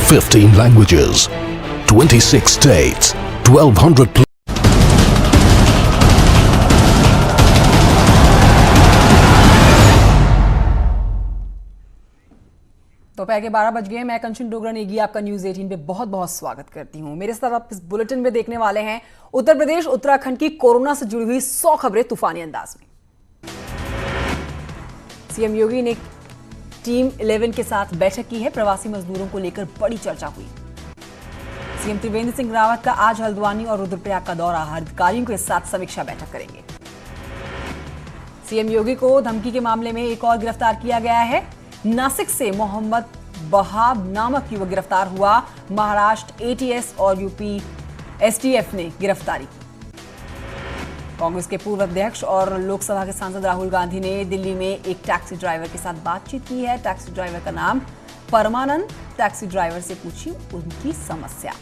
15 languages, 26 states, 1200 दोपहर के 12 बज गए। मैं कंचन डोगरा नेगी आपका न्यूज 18 पे बहुत बहुत स्वागत करती हूं। मेरे साथ आप इस बुलेटिन में देखने वाले हैं उत्तर प्रदेश उत्तराखंड की कोरोना से जुड़ी हुई 100 खबरें तूफानी अंदाज में। सीएम योगी ने टीम 11 के साथ बैठक की है। प्रवासी मजदूरों को लेकर बड़ी चर्चा हुई। सीएम त्रिवेंद्र सिंह रावत का आज हल्द्वानी और रुद्रप्रयाग का दौरा, अधिकारियों के साथ समीक्षा बैठक करेंगे। सीएम योगी को धमकी के मामले में एक और गिरफ्तार किया गया है। नासिक से मोहम्मद बहाब नामक युवक गिरफ्तार हुआ। महाराष्ट्र एटीएस और यूपी एसटीएफ ने गिरफ्तारी की। कांग्रेस के पूर्व अध्यक्ष और लोकसभा के सांसद राहुल गांधी ने दिल्ली में एक टैक्सी ड्राइवर के साथ बातचीत की है। टैक्सी ड्राइवर का नाम परमानंद। टैक्सी ड्राइवर से पूछी उनकी समस्या।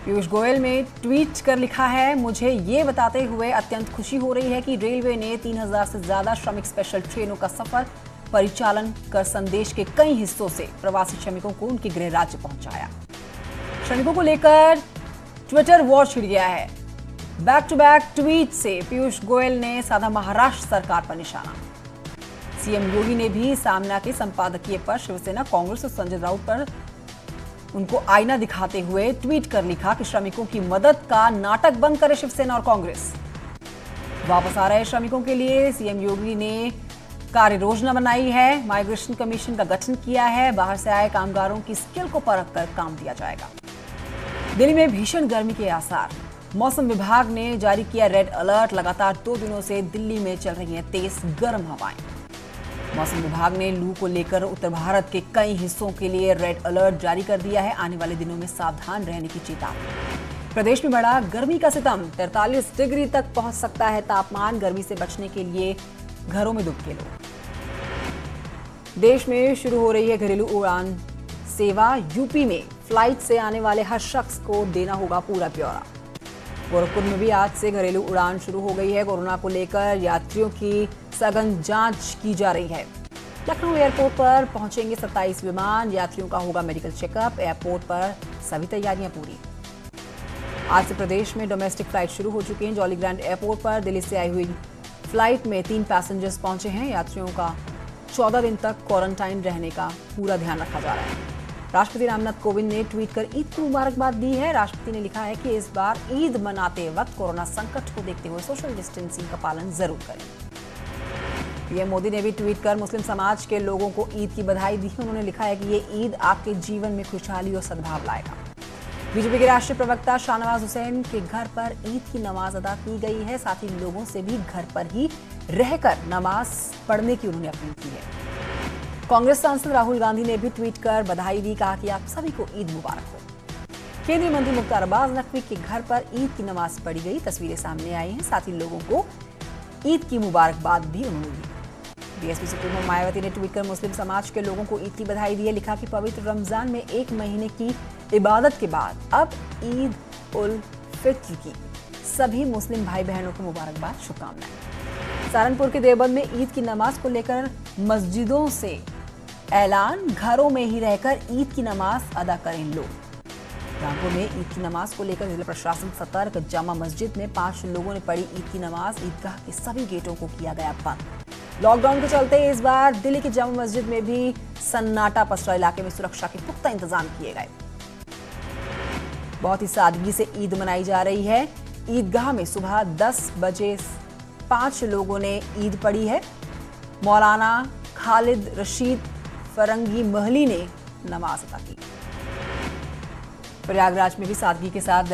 पीयूष गोयल ने ट्वीट कर लिखा है, मुझे ये बताते हुए अत्यंत खुशी हो रही है कि रेलवे ने 3000 से ज्यादा श्रमिक स्पेशल ट्रेनों का सफर परिचालन कर संदेश के कई हिस्सों से प्रवासी श्रमिकों को उनके गृह राज्य पहुंचाया। श्रमिकों को लेकर ट्विटर वॉर छिड़ गया है। बैक टू बैक ट्वीट से पीयूष गोयल ने साधा महाराष्ट्र सरकार पर निशाना। सीएम योगी ने भी सामना के संपादकीय पर शिवसेना, कांग्रेस और संजय राउत पर उनको आईना दिखाते हुए ट्वीट कर लिखा कि श्रमिकों की मदद का नाटक बंद करे शिवसेना और कांग्रेस। वापस आ रहे श्रमिकों के लिए सीएम योगी ने कार्य योजना बनाई है। माइग्रेशन कमीशन का गठन किया है। बाहर से आए कामगारों की स्किल को परख कर काम दिया जाएगा। दिल्ली में भीषण गर्मी के आसार। मौसम विभाग ने जारी किया रेड अलर्ट। लगातार 2 दिनों से दिल्ली में चल रही हैं तेज गर्म हवाएं। मौसम विभाग ने लू को लेकर उत्तर भारत के कई हिस्सों के लिए रेड अलर्ट जारी कर दिया है। आने वाले दिनों में सावधान रहने की चेतावनी। प्रदेश में बढ़ा गर्मी का सितम। 43 डिग्री तक पहुंच सकता है तापमान। गर्मी से बचने के लिए घरों में दुबके लो। देश में शुरू हो रही है घरेलू उड़ान सेवा। यूपी में फ्लाइट से आने वाले हर शख्स को देना होगा पूरा ब्यौरा। गोरखपुर में भी आज से घरेलू उड़ान शुरू हो गई है। कोरोना को लेकर यात्रियों की सघन जांच की जा रही है। लखनऊ एयरपोर्ट पर पहुंचेंगे 27 विमान। यात्रियों का होगा मेडिकल चेकअप। एयरपोर्ट पर सभी तैयारियां पूरी। आज से प्रदेश में डोमेस्टिक फ्लाइट शुरू हो चुकी हैं। जॉली ग्रांट एयरपोर्ट पर दिल्ली से आई हुई फ्लाइट में 3 पैसेंजर्स पहुंचे हैं। यात्रियों का 14 दिन तक क्वारंटाइन रहने का पूरा ध्यान रखा जा रहा है। राष्ट्रपति रामनाथ कोविंद ने ट्वीट कर ईद की मुबारकबाद दी है। राष्ट्रपति ने लिखा है कि इस बार ईद मनाते वक्त कोरोना संकट को देखते हुए सोशल डिस्टेंसिंग का पालन जरूर करें। पीएम मोदी ने भी ट्वीट कर मुस्लिम समाज के लोगों को ईद की बधाई दी। उन्होंने लिखा है कि ये ईद आपके जीवन में खुशहाली और सद्भाव लाएगा। बीजेपी के राष्ट्रीय प्रवक्ता शाहनवाज हुसैन के घर पर ईद की नमाज अदा की गई है। साथ ही लोगों से भी घर पर ही रहकर नमाज पढ़ने की उन्होंने अपील की है। कांग्रेस सांसद राहुल गांधी ने भी ट्वीट कर बधाई दी। कहा कि आप सभी को ईद मुबारक हो। केंद्रीय मंत्री मुख्तार अब्बास नकवी के घर पर ईद की नमाज पढ़ी गई। तस्वीरें सामने आई हैं। साथ ही लोगों को ईद की मुबारकबाद भी उन्होंने दी। बीएसपी सुप्रीमो मायावती ने ट्वीट कर मुस्लिम समाज के लोगों को ईद की बधाई दी है। लिखा कि पवित्र रमजान में 1 महीने की इबादत के बाद अब ईद उल फित्र की सभी मुस्लिम भाई बहनों को मुबारकबाद, शुभकामनाएं। सहारनपुर के देवबंद में ईद की नमाज को लेकर मस्जिदों से ऐलान। घरों में ही रहकर ईद की नमाज अदा करें लोग। रामपुर में ईद की नमाज को लेकर जिला प्रशासन सतर्क। जामा मस्जिद में 5 लोगों ने पढ़ी ईद की नमाज। ईदगाह के सभी गेटों को किया गया बंद। लॉकडाउन के चलते इस बार दिल्ली की जामा मस्जिद में भी सन्नाटा पसरा। इलाके में सुरक्षा के पुख्ता इंतजाम किए गए। बहुत ही सादगी से ईद मनाई जा रही है। ईदगाह में सुबह 10 बजे 5 लोगों ने ईद पढ़ी है। मौलाना खालिद रशीद फरंगी महली ने नमाज अदा की। प्रयागराज में भी सादगी के साथ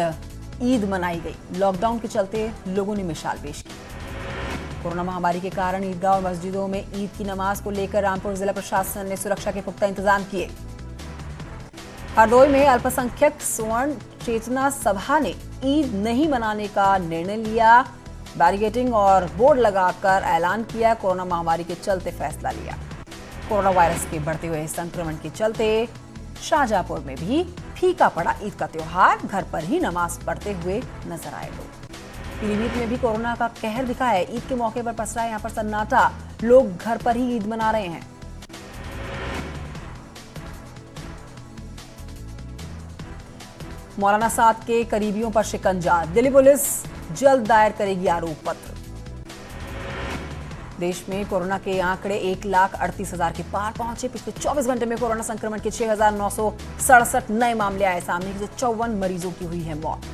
ईद मनाई गई। लॉकडाउन के चलते लोगों ने मिसाल पेश की। कोरोना महामारी के कारण ईदगाह और मस्जिदों में ईद की नमाज को लेकर रामपुर जिला प्रशासन ने सुरक्षा के पुख्ता इंतजाम किए। हरदोई में अल्पसंख्यक स्वर्ण चेतना सभा ने ईद नहीं मनाने का निर्णय लिया। बैरिकेडिंग और बोर्ड लगाकर ऐलान किया। कोरोना महामारी के चलते फैसला लिया। कोरोना वायरस के बढ़ते हुए संक्रमण के चलते शाहजहांपुर में भी फीका पड़ा ईद का त्योहार। घर पर ही नमाज पढ़ते हुए नजर आए लोग। पीलीभीत में भी कोरोना का कहर दिखा है। ईद के मौके पर पसरा है यहाँ पर सन्नाटा। लोग घर पर ही ईद मना रहे हैं। मौलाना साद के करीबियों पर शिकंजा, दिल्ली पुलिस जल्द दायर करेगी आरोप पत्र। देश में कोरोना के आंकड़े 1,38,000 के पार पहुंचे। पिछले 24 घंटे में कोरोना संक्रमण के 6,967 नए मामले आए सामने, जिससे 54 मरीजों की हुई है मौत।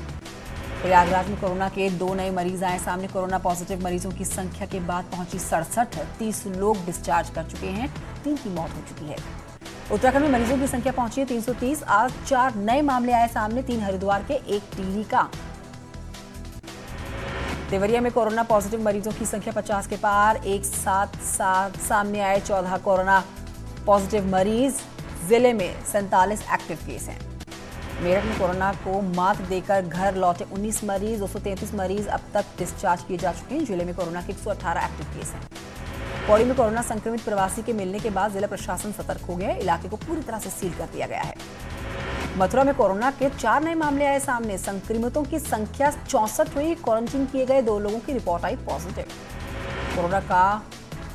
प्रयागराज में कोरोना के 2 नए मरीज आए सामने। कोरोना पॉजिटिव मरीजों की संख्या के बाद पहुंची 67। 30 लोग डिस्चार्ज कर चुके हैं, 3 की मौत हो चुकी है। उत्तराखंड में मरीजों की संख्या पहुंची है 330। आज 4 नए मामले आए सामने, 3 हरिद्वार के, 1 टिहरी का। देवरिया में कोरोना पॉजिटिव मरीजों की संख्या 50 के पार। एक साथ सामने आए 14 कोरोना पॉजिटिव मरीज। जिले में 47 एक्टिव केस हैं। मेरठ में कोरोना को मात देकर घर लौटे 19 मरीज। 233 मरीज अब तक डिस्चार्ज किए जा चुके हैं। जिले में कोरोना के 118 एक्टिव केस हैं। पौड़ी में कोरोना संक्रमित प्रवासी के मिलने के बाद जिला प्रशासन सतर्क हो गया है। इलाके को पूरी तरह से सील कर दिया गया है। मथुरा में कोरोना के 4 नए मामले आए सामने। संक्रमितों की संख्या 64 हुई। क्वारंटीन किए गए 2 लोगों की रिपोर्ट आई पॉजिटिव। कोरोना का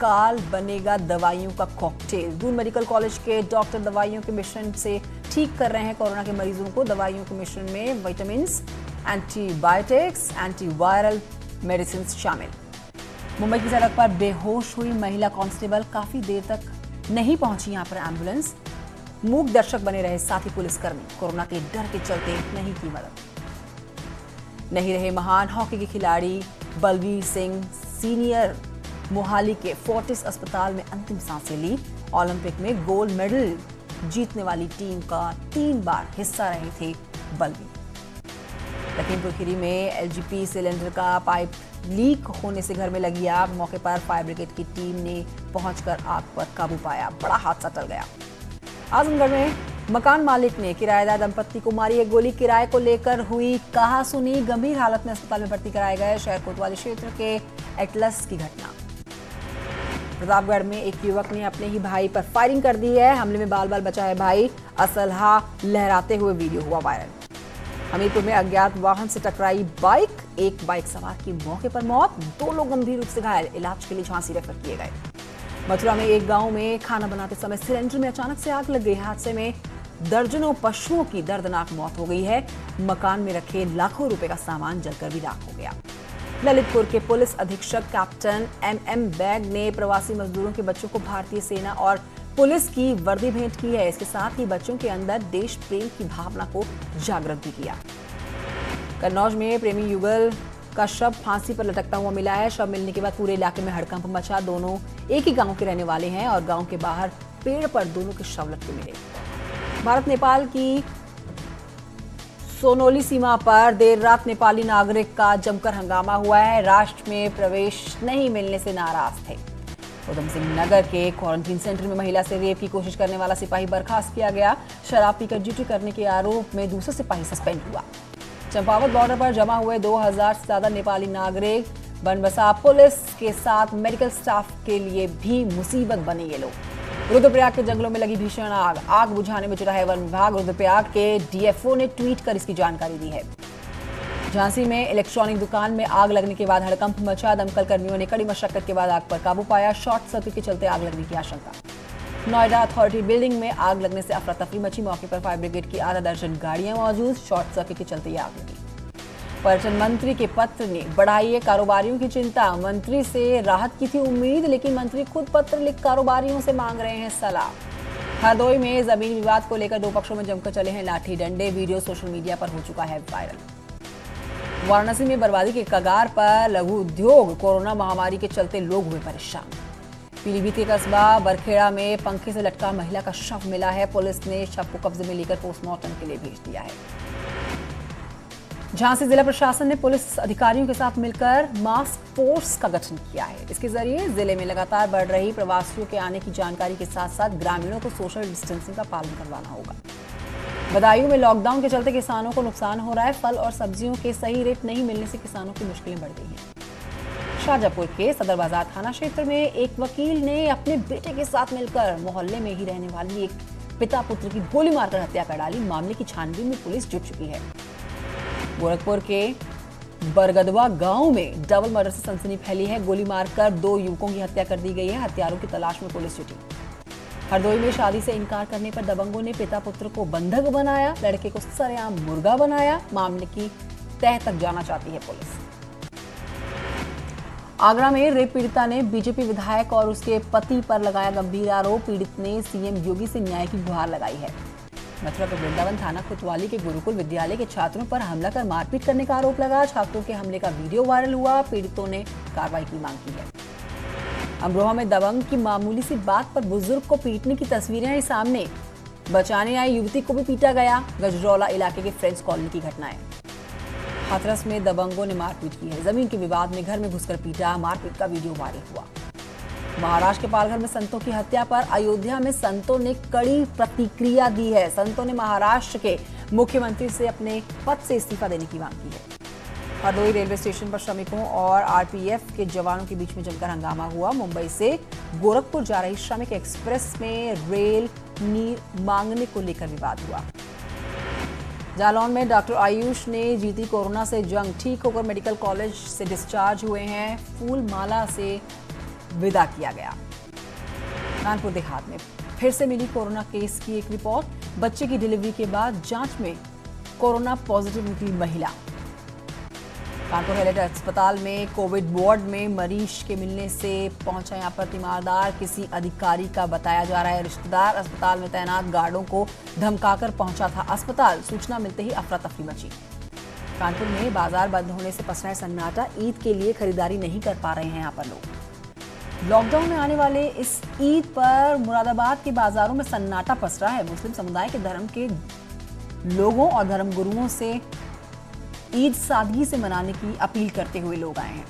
काल बनेगा दवाइयों का कॉकटेल। दून मेडिकल कॉलेज के डॉक्टर दवाइयों के मिश्रण से ठीक कर रहे हैं कोरोना के मरीजों को। दवाइयों के मिश्रण में विटामिन, एंटीबायोटिक्स, एंटीवायरल मेडिसिन शामिल। मुंबई की सड़क पर बेहोश हुई महिला कांस्टेबल। काफी देर तक नहीं पहुंची यहां पर एम्बुलेंस। मूक दर्शक बने रहे साथी पुलिसकर्मी। कोरोना के डर के चलते नहीं की मदद। नहीं रहे महान हॉकी के खिलाड़ी बलवीर सिंह। सीनियर मोहाली के फोर्टिस अस्पताल में अंतिम सांसें ली। ओलंपिक में गोल्ड मेडल जीतने वाली टीम का 3 बार हिस्सा रहे थे बलवीर। लखीमपुर खीरी में एलजीपी सिलेंडर का पाइप लीक होने से घर में लगी आग। मौके पर फायर ब्रिगेड की टीम ने पहुंचकर आग पर काबू पाया। बड़ा हादसा टल गया। आजमगढ़ में मकान मालिक ने किराएदार दंपत्ति को मारी है गोली। किराए को लेकर हुई कहासुनी। गंभीर हालत में अस्पताल में भर्ती कराए गए। शहर कोतवाली क्षेत्र के एटलस की घटना। प्रतापगढ़ में एक युवक ने अपने ही भाई पर फायरिंग कर दी है। हमले में बाल बाल बचा है भाई। असलहा लहराते हुए वीडियो हुआ वायरल। हमीरपुर में अज्ञात वाहन से टकराई बाइक। एक बाइक सवार की मौके पर मौत। 2 लोग गंभीर रूप से घायल। इलाज के लिए झांसी रेफर किए गए। मथुरा में एक गांव में खाना बनाते समय सिलेंडर में अचानक से आग लग गई। हादसे में दर्जनों पशुओं की दर्दनाक मौत हो गई है। मकान में रखे लाखों रुपए का सामान जलकर भी राख हो गया। ललितपुर के पुलिस अधीक्षक कैप्टन एम बैग ने प्रवासी मजदूरों के बच्चों को भारतीय सेना और पुलिस की वर्दी भेंट की है। इसके साथ ही बच्चों के अंदर देश प्रेम की भावना को जागृत भी किया। कन्नौज में प्रेमी युगल का शव फांसी पर लटकता हुआ मिला है। शव मिलने के बाद पूरे इलाके में हड़कंप मचा। दोनों एक ही गांव के रहने वाले हैं और गांव के बाहर पेड़ पर दोनों के शव लटके मिले। भारत नेपाल की सोनोली सीमा पर देर रात नेपाली नागरिक का जमकर हंगामा हुआ है। राष्ट्र में प्रवेश नहीं मिलने से नाराज थे। उधम सिंह नगर के क्वारंटीन सेंटर में महिला से रेप की कोशिश करने वाला सिपाही बर्खास्त किया गया। शराब पीकर ड्यूटी करने के आरोप में दूसरा सिपाही सस्पेंड हुआ। चंपावत बॉर्डर पर जमा हुए 2000 से ज्यादा नेपाली नागरिक। बनबसा पुलिस के साथ मेडिकल स्टाफ के लिए भी मुसीबत बने ये लोग। रुद्रप्रयाग के जंगलों में लगी भीषण आग। आग बुझाने में जुटा है वन विभाग। रुद्रप्रयाग के डीएफओ ने ट्वीट कर इसकी जानकारी दी है। झांसी में इलेक्ट्रॉनिक दुकान में आग लगने के बाद हड़कंप मचा। दमकल कर्मियों ने कड़ी मशक्कत के बाद आग पर काबू पाया। शॉर्ट सर्किट के चलते आग लगने की आशंका। नोएडा अथॉरिटी बिल्डिंग में आग लगने से अफरा तफरी मची। मौके पर फायर ब्रिगेड की आधा दर्जन गाड़ियां मौजूद। शॉर्ट सर्किट के चलते ये आग लगी। पर्यटन मंत्री के पत्र ने बढ़ाई है कारोबारियों की चिंता। मंत्री से राहत की थी उम्मीद, लेकिन मंत्री खुद पत्र लिख कारोबारियों से मांग रहे हैं सलाह। हरदोई में जमीन विवाद को लेकर 2 पक्षों में जमकर चले हैं लाठी डंडे। वीडियो सोशल मीडिया पर हो चुका है वायरल। वाराणसी में बर्बादी के कगार पर लघु उद्योग। कोरोना महामारी के चलते लोग हुए परेशान। पीलीभीत के कस्बा बरखेड़ा में पंखे से लटका महिला का शव मिला है। पुलिस ने शव को कब्जे में लेकर पोस्टमार्टम के लिए भेज दिया है। झांसी जिला प्रशासन ने पुलिस अधिकारियों के साथ मिलकर मास्क फोर्स का गठन किया है। इसके जरिए जिले में लगातार बढ़ रही प्रवासियों के आने की जानकारी के साथ साथ ग्रामीणों को सोशल डिस्टेंसिंग का पालन करवाना होगा। बदायूं में लॉकडाउन के चलते किसानों को नुकसान हो रहा है। फल और सब्जियों के सही रेट नहीं मिलने से किसानों की मुश्किलें बढ़ गई हैं। शाहजहांपुर के सदर बाजार थाना क्षेत्र में एक वकील ने अपने बेटे के साथ मिलकर मोहल्ले में ही रहने वाली एक पिता पुत्र की गोली मारकर हत्या कर डाली। मामले की छानबीन में पुलिस जुट चुकी है। गोरखपुर के बरगदवा गांव में डबल मर्डर से सनसनी फैली है। गोली मारकर 2 युवकों की हत्या कर दी गई है। हत्यारों की तलाश में पुलिस जुटी। हरदोई में शादी से इनकार करने पर दबंगों ने पिता पुत्र को बंधक बनाया, लड़के को सरेआम मुर्गा बनाया। मामले की तह तक जाना चाहती है पुलिस। आगरा में रेप पीड़िता ने बीजेपी विधायक और उसके पति पर लगाया गंभीर आरोप। पीड़ित ने सीएम योगी से न्याय की गुहार लगाई है। मथुरा के वृंदावन थाना कोतवाली के गुरुकुल विद्यालय के छात्रों पर हमला कर मारपीट करने का आरोप लगा। छात्रों के हमले का वीडियो वायरल हुआ। पीड़ितों ने कार्रवाई की मांग की है। अमरोहा में दबंग की मामूली सी बात पर बुजुर्ग को पीटने की तस्वीरें आई सामने। बचाने आई युवती को भी पीटा गया। गजरौला इलाके के फ्रेंड्स कॉलोनी की घटना है। हाथरस में दबंगों ने मारपीट की है। जमीन के विवाद में घर में घुसकर पीटा। मारपीट का वीडियो वायरल हुआ। महाराष्ट्र के पालघर में संतों की हत्या पर अयोध्या में संतों ने कड़ी प्रतिक्रिया दी है। संतों ने महाराष्ट्र के मुख्यमंत्री से अपने पद से इस्तीफा देने की मांग की है। हरदोई रेलवे स्टेशन पर श्रमिकों और आरपीएफ के जवानों के बीच में जमकर हंगामा हुआ। मुंबई से गोरखपुर जा रही श्रमिक एक्सप्रेस में रेल नीर मांगने को लेकर विवाद हुआ। जालौन में डॉक्टर आयुष ने जीती कोरोना से जंग। ठीक होकर मेडिकल कॉलेज से डिस्चार्ज हुए हैं। फूल माला से विदा किया गया। कानपुर देहात में फिर से मिली कोरोना केस की एक रिपोर्ट। बच्चे की डिलीवरी के बाद जांच में कोरोना पॉजिटिव निकली महिला। कानपुर हेलेट अस्पताल में कोविड वार्ड में मरीज के मिलने से पहुंचा यहां पर तीमारदार। किसी अधिकारी का बताया जा रहा है रिश्तेदार। अस्पताल में तैनात गार्डों को धमकाकर पहुंचा था अस्पताल। सूचना मिलते ही अफरा तफरी मची। कानपुर में बाजार बंद होने से पसरा है सन्नाटा। ईद के लिए खरीदारी नहीं कर पा रहे हैं यहाँ पर लोग। लॉकडाउन में आने वाले इस ईद पर मुरादाबाद के बाजारों में सन्नाटा पसरा है। मुस्लिम समुदाय के धर्म के लोगों और धर्मगुरुओं से ईद सादगी से मनाने की अपील करते हुए लोग आए हैं।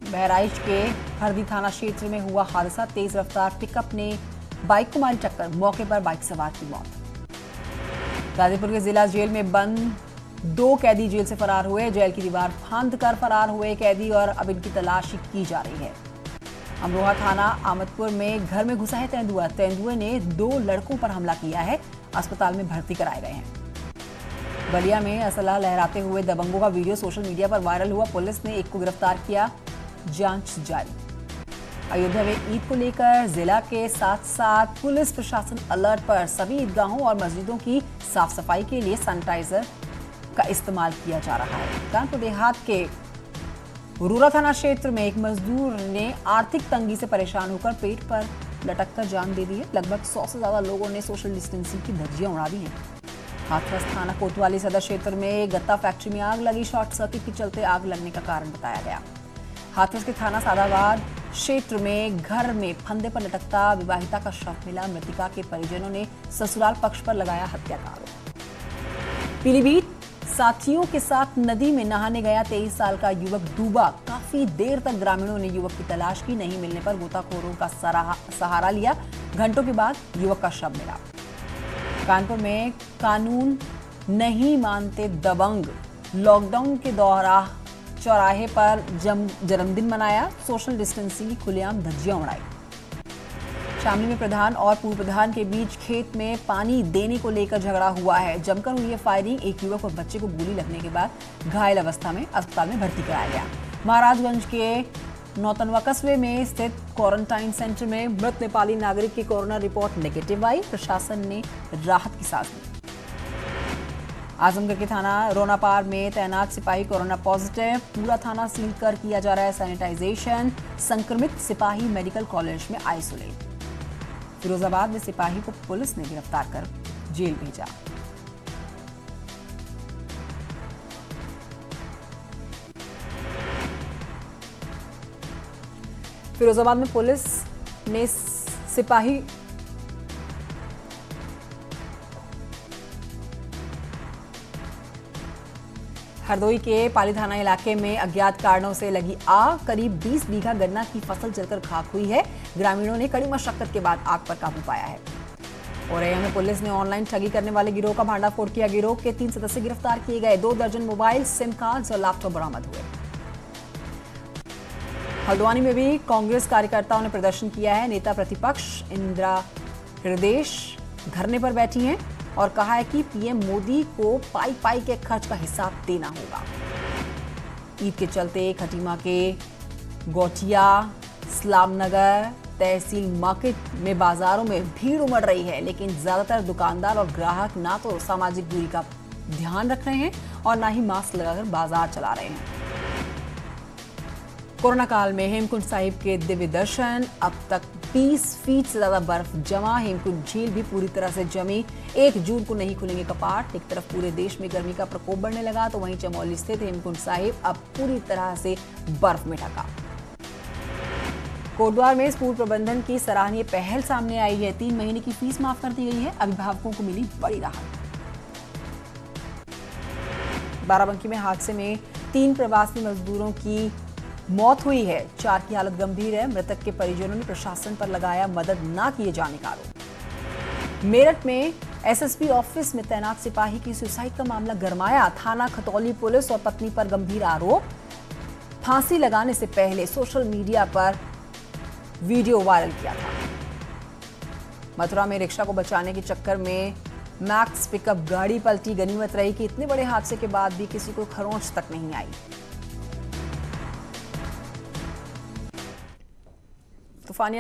बहराइच के हरदी थाना क्षेत्र में हुआ हादसा। तेज रफ्तार पिकअप ने बाइक को मारी टक्कर। मौके पर बाइक सवार की मौत। गाजीपुर के जिला जेल में बंद 2 कैदी जेल से फरार हुए। जेल की दीवार फांद कर फरार हुए कैदी और अब इनकी तलाशी की जा रही है। अमरोहा थाना आमदपुर में घर में घुसा है तेंदुआ। तेंदुए ने 2 लड़कों पर हमला किया है। अस्पताल में भर्ती कराए गए हैं। बलिया में असला लहराते हुए दबंगों का वीडियो सोशल मीडिया पर वायरल हुआ। पुलिस ने एक को गिरफ्तार किया। जांच जारी। अयोध्या में ईद को लेकर जिला के साथ साथ पुलिस प्रशासन अलर्ट पर। सभी ईदगाहों और मस्जिदों की साफ सफाई के लिए सैनिटाइजर का इस्तेमाल किया जा रहा है। कानपुर देहात के रूरा थाना क्षेत्र में एक मजदूर ने आर्थिक तंगी से परेशान होकर पेट पर लटककर जान दे दी है। लगभग 100 से ज्यादा लोगों ने सोशल डिस्टेंसिंग की धज्जियां उड़ा दी हैं। हाथरस थाना कोतवाली सदर क्षेत्र में गत्ता फैक्ट्री में आग लगी। शॉर्ट सर्किट के चलते आग लगने का कारण बताया गया। हाथरस के थाना सादाबाद क्षेत्र में घर में फंदे पर लटकता विवाहिता का शव मिला। मृतका के परिजनों ने ससुराल पक्ष पर लगाया हत्या का आरोप। पीलीभीत साथियों के साथ नदी में नहाने गया 23 साल का युवक डूबा। काफी देर तक ग्रामीणों ने युवक की तलाश की। नहीं मिलने पर गोताखोरों का सहारा लिया। घंटों के बाद युवक का शव मिला। कानपुर में कानून नहीं मानते दबंग। लॉकडाउन के दौरान चौराहे पर जन्मदिन मनाया। सोशल डिस्टेंसिंग की खुलेआम धज्जियां उड़ाई। शामली में प्रधान और पूर्व प्रधान के बीच खेत में पानी देने को लेकर झगड़ा हुआ है। जमकर हुई है फायरिंग। एक युवक और बच्चे को गोली लगने के बाद घायल अवस्था में अस्पताल में भर्ती कराया गया। महाराजगंज के नौतनवा कस्बे में स्थित क्वारंटाइन सेंटर में मृत नेपाली नागरिक की कोरोना रिपोर्ट नेगेटिव आई। प्रशासन ने राहत की सांस ली। आजमगढ़ के थाना रोनापार में तैनात सिपाही कोरोना पॉजिटिव। पूरा थाना सील कर किया जा रहा है सैनिटाइजेशन। संक्रमित सिपाही मेडिकल कॉलेज में आइसोलेट। फिरोजाबाद में सिपाही को पुलिस ने गिरफ्तार कर जेल भेजा। फिरोजाबाद में पुलिस ने सिपाही हरदोई के पाली थाना इलाके में अज्ञात कारणों से लगी आग। करीब 20 बीघा गन्ना की फसल जलकर खाक हुई है। ग्रामीणों ने कड़ी मशक्कत के बाद आग पर काबू पाया है। औरैया में पुलिस ने ऑनलाइन ठगी करने वाले गिरोह का भांडाफोड़ किया। गिरोह के 3 सदस्य गिरफ्तार किए गए। 2 दर्जन मोबाइल, सिम कार्ड्स और लैपटॉप बरामद हुए। हल्द्वानी में भी कांग्रेस कार्यकर्ताओं ने प्रदर्शन किया है। नेता प्रतिपक्ष इंदिरा हृदय धरने पर बैठी हैं और कहा है कि पीएम मोदी को पाई के खर्च का हिसाब देना होगा। ईद के चलते खटीमा के गोटिया, इस्लामनगर, तहसील मार्केट में बाजारों में भीड़ उमड़ रही है, लेकिन ज्यादातर दुकानदार और ग्राहक ना तो सामाजिक दूरी का ध्यान रख रहे हैं और ना ही मास्क लगाकर बाजार चला रहे हैं। कोरोना काल में हेमकुंड साहिब के दिव्य दर्शन, अब तक 20 फीट से ज्यादा बर्फ जमा, हेमकुंड झील भी पूरी तरह से जमी। 1 जून को नहीं खुलेंगे कपाट। एक तरफ पूरे देश में गर्मी का प्रकोप बढ़ने लगा तो वहीं चमोली स्थित हेमकुंड साहिब अब पूरी तरह से बर्फ में ढका। कोटद्वार में स्कूल प्रबंधन की सराहनीय पहल सामने आई है। 3 महीने की फीस माफ कर दी गई है, अभिभावकों को मिली बड़ी राहत। बाराबंकी में हादसे में 3 प्रवासी मजदूरों की मौत हुई है। 4 की हालत गंभीर है। मृतक के परिजनों ने प्रशासन पर लगाया मदद न किए जाने का आरोप। मेरठ में एसएसपी ऑफिस में तैनात सिपाही की सुसाइड का मामला गरमाया। थाना खतौली पुलिस और पत्नी पर गंभीर आरोप। फांसी लगाने से पहले सोशल मीडिया पर वीडियो वायरल किया था। मथुरा में रिक्शा को बचाने के चक्कर में मैक्स पिकअप गाड़ी पलटी। गनीमत रही कि इतने बड़े हादसे के बाद भी किसी को खरोंच तक नहीं आई। तूफानी